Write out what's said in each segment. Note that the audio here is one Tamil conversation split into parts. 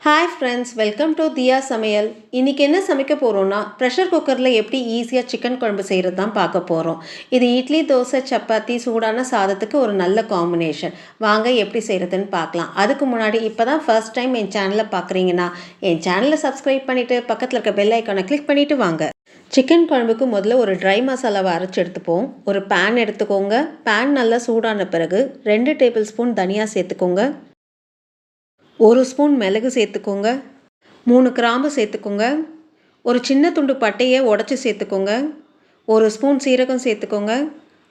Hi friends, welcome to Diya Samayal. இன்னைக்கு என்ன சமைக்க போறோம்னா ப்ரெஷர் குக்கர்ல எப்படி ஈஸியா சிக்கன் குழம்பு செய்யறது தான் பார்க்க போறோம். இது இட்லி, தோசை, சப்பாத்தி, சூடான சாதத்துக்கு ஒரு நல்ல காம்பினேஷன். வாங்க எப்படி செய்யறதுன்னு பார்க்கலாம். அதுக்கு முன்னாடி இப்பதான் ஃபர்ஸ்ட் டைம் என் சேனலை பார்க்குறீங்கன்னா என் சேனலை சப்ஸ்கிரைப் பண்ணிட்டு பக்கத்தில் இருக்க பெல் ஐக்கானை கிளிக் பண்ணிட்டு வாங்க. சிக்கன் குழம்புக்கு முதல்ல ஒரு ட்ரை மசாலாவை அரைச்சி எடுத்துப்போம். ஒரு பேன் எடுத்துக்கோங்க. பேன் நல்லா சூடான பிறகு 2 டேபிள் ஸ்பூன் தனியா சேர்த்துக்கோங்க. 1 ஸ்பூன் மிளகு சேர்த்துக்கோங்க. 3 கிராம்பு சேர்த்துக்கோங்க. ஒரு சின்ன துண்டு பட்டையை உடச்சி சேர்த்துக்கோங்க. 1 ஸ்பூன் சீரகம் சேர்த்துக்கோங்க.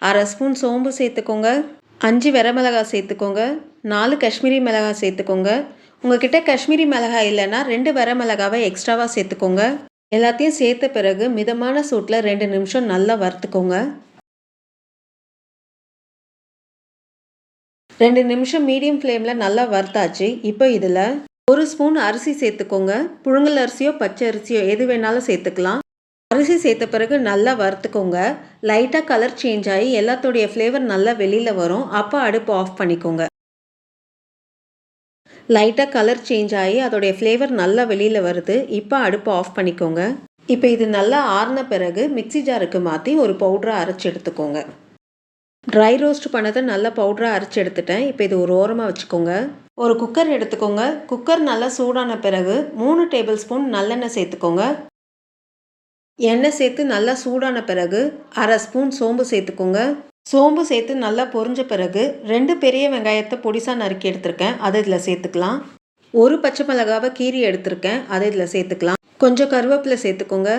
1/2 ஸ்பூன் சோம்பு சேர்த்துக்கோங்க. 5 வரமிளகாய் சேர்த்துக்கோங்க. 4 காஷ்மீரி மிளகாய் சேர்த்துக்கோங்க. உங்ககிட்ட காஷ்மீரி மிளகாய் இல்லைன்னா 2 வரமிளகாவை எக்ஸ்ட்ராவாக சேர்த்துக்கோங்க. எல்லாத்தையும் சேர்த்த பிறகு மிதமான சூட்டில் 2 நிமிஷம் நல்லா வறுத்துக்கோங்க. 2 நிமிஷம் மீடியம் ஃப்ளேமில் நல்லா வறுத்தாச்சு. இப்போ இதில் 1 ஸ்பூன் அரிசி சேர்த்துக்கோங்க. புழுங்கல் அரிசியோ பச்சை அரிசியோ எது வேணாலும் சேர்த்துக்கலாம். அரிசி சேர்த்த பிறகு நல்லா வறுத்துக்கோங்க. லைட்டாக கலர் சேஞ்ச் ஆகி எல்லாத்தோடைய ஃப்ளேவர் நல்லா வெளியில் வரும். அப்போ அடுப்பு ஆஃப் பண்ணிக்கோங்க. லைட்டாக கலர் சேஞ்ச் ஆகி அதோடைய ஃப்ளேவர் நல்லா வெளியில் வருது. இப்போ அடுப்பு ஆஃப் பண்ணிக்கோங்க. இப்போ இது நல்லா ஆறின பிறகு மிக்சி ஜாருக்கு மாற்றி ஒரு பவுடராக அரைச்சி எடுத்துக்கோங்க. ட்ரை ரோஸ்ட் பண்ணதை நல்லா பவுடராக அரைச்சி எடுத்துட்டேன். இப்போ இது ஒரு ஓரமாக வச்சுக்கோங்க. ஒரு குக்கர் எடுத்துக்கோங்க. குக்கர் நல்லா சூடான பிறகு 3 டேபிள் ஸ்பூன் நல்லெண்ணெய் சேர்த்துக்கோங்க. எண்ணெய் சேர்த்து நல்லா சூடான பிறகு 1/2 ஸ்பூன் சோம்பு சேர்த்துக்கோங்க. சோம்பு சேர்த்து நல்லா பொரிஞ்ச பிறகு 2 பெரிய வெங்காயத்தை பொடிசாக நறுக்கி எடுத்திருக்கேன். அதை இதில் சேர்த்துக்கலாம். 1 பச்சை மிளகாவை கீரி எடுத்திருக்கேன். அதை இதில் சேர்த்துக்கலாம். கொஞ்சம் கருவேப்பிலை சேர்த்துக்கோங்க.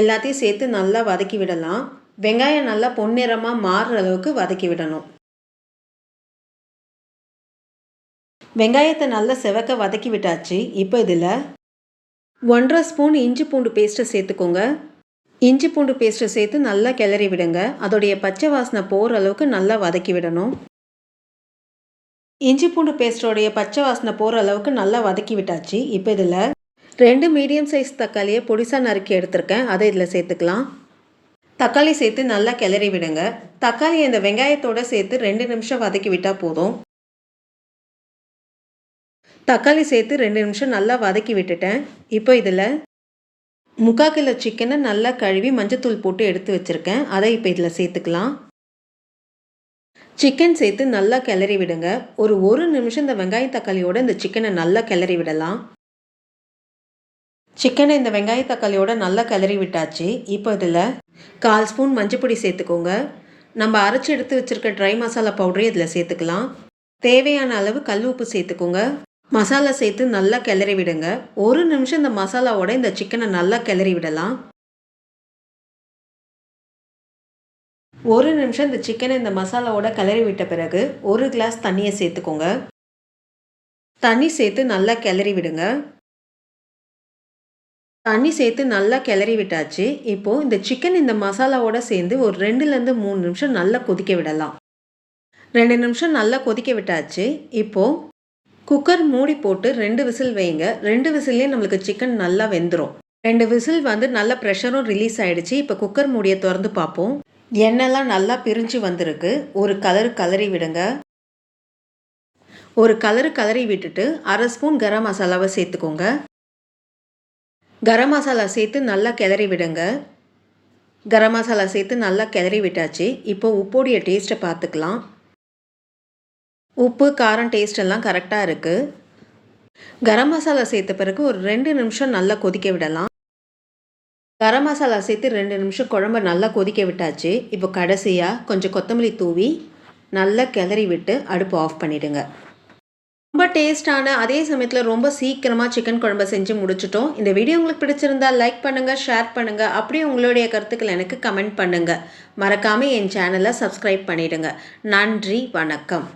எல்லாத்தையும் சேர்த்து நல்லா வதக்கி விடலாம். வெங்காயம் நல்லா பொன்னிறமாக மாறுற அளவுக்கு வதக்கி விடணும். வெங்காயத்தை நல்லா செவக்க வதக்கி விட்டாச்சு. இப்போ இதில் 1/2 ஸ்பூன் இஞ்சி பூண்டு பேஸ்ட்டை சேர்த்துக்கோங்க. இஞ்சி பூண்டு பேஸ்ட்டை சேர்த்து நல்லா கிளறி விடுங்க. அதோடைய பச்சை வாசனை போகிற அளவுக்கு நல்லா வதக்கி விடணும். இஞ்சி பூண்டு பேஸ்ட்டோடைய பச்சை வாசனை போகிற அளவுக்கு நல்லா வதக்கி விட்டாச்சு. இப்போ இதில் 2 மீடியம் சைஸ் தக்காளியை பொடிசாக நறுக்கி எடுத்திருக்கேன். அதை இதில் சேர்த்துக்கலாம். தக்காளி சேர்த்து நல்லா கிளறி விடுங்க. தக்காளி இந்த வெங்காயத்தோடு சேர்த்து 2 நிமிஷம் வதக்கி விட்டால் போதும். தக்காளி சேர்த்து 2 நிமிஷம் நல்லா வதக்கி விட்டுட்டேன். இப்போ இதில் 3/4 கிலோ சிக்கனை நல்லா கழுவி மஞ்சத்தூள் போட்டு எடுத்து வச்சுருக்கேன். அதை இப்போ இதில் சேர்த்துக்கலாம். சிக்கன் சேர்த்து நல்லா கிளறி விடுங்க. ஒரு நிமிஷம் இந்த வெங்காயம் தக்காளியோடு இந்த சிக்கனை நல்லா கிளறி விடலாம். சிக்கனை இந்த வெங்காய தக்காளியோட நல்லா கிளறி விட்டாச்சு. இப்போ இதில் 1/4 ஸ்பூன் மஞ்சப்பொடி சேர்த்துக்கோங்க. நம்ம அரைச்சி எடுத்து வச்சுருக்க ட்ரை மசாலா பவுடரையும் இதில் சேர்த்துக்கலாம். தேவையான அளவு கல் உப்பு சேர்த்துக்கோங்க. மசாலா சேர்த்து நல்லா கிளறி விடுங்க. 1 நிமிஷம் இந்த மசாலாவோட இந்த சிக்கனை நல்லா கிளறி விடலாம். 1 நிமிஷம் இந்த சிக்கனை இந்த மசாலாவோட கிளறி விட்ட பிறகு 1 கிளாஸ் தண்ணியை சேர்த்துக்கோங்க. தண்ணி சேர்த்து நல்லா கிளறி விடுங்க. தண்ணி சேர்த்து நல்லா கிளறி விட்டாச்சு. இப்போது இந்த சிக்கன் இந்த மசாலாவோட சேர்ந்து ஒரு 2லேருந்து 3 நிமிஷம் நல்லா கொதிக்க விடலாம். 2 நிமிஷம் நல்லா கொதிக்க விட்டாச்சு. இப்போது குக்கர் மூடி போட்டு 2 விசில் வைங்க. 2 விசில்லேயே நம்மளுக்கு சிக்கன் நல்லா வெந்துடும். 2 விசில் வந்து நல்ல ப்ரெஷரும் ரிலீஸ் ஆகிடுச்சு. இப்போ குக்கர் மூடியை திறந்து பார்ப்போம். எண்ணெய்லாம் நல்லா பிரிஞ்சு வந்திருக்கு. ஒரு கலரி விடுங்க. ஒரு கலரி விட்டுட்டு 1/2 ஸ்பூன் கரம் மசாலாவை சேர்த்துக்கோங்க. கரம் மசாலா சேர்த்து நல்லா கிளறி விடுங்க. கரம் மசாலா சேர்த்து நல்லா கிளறி விட்டாச்சு. இப்போ உப்போடைய டேஸ்ட்டை பார்த்துக்கலாம். உப்பு காரம் டேஸ்ட் எல்லாம் கரெக்டாக இருக்குது. கரம் மசாலா சேர்த்த பிறகு ஒரு 2 நிமிஷம் நல்லா கொதிக்க விடலாம். கரம் மசாலா சேர்த்து 2 நிமிஷம் குழம்பை நல்லா கொதிக்க விட்டாச்சு. இப்போ கடைசியாக கொஞ்சம் கொத்தமல்லி தூவி நல்லா கிளறி விட்டு அடுப்பு ஆஃப் பண்ணிவிடுங்க. ரொம்ப டேஸ்டான அதே சமயத்தில் ரொம்ப சீக்கிரமாக சிக்கன் குழம்பு செஞ்சு முடிச்சிட்டோம். இந்த வீடியோ உங்களுக்கு பிடிச்சிருந்தா லைக் பண்ணுங்கள், ஷேர் பண்ணுங்கள். அப்படியே உங்களுடைய கருத்துக்கள் எனக்கு கமெண்ட் பண்ணுங்கள். மறக்காமல் என் சேனலை சப்ஸ்கிரைப் பண்ணிவிடுங்க. நன்றி, வணக்கம்.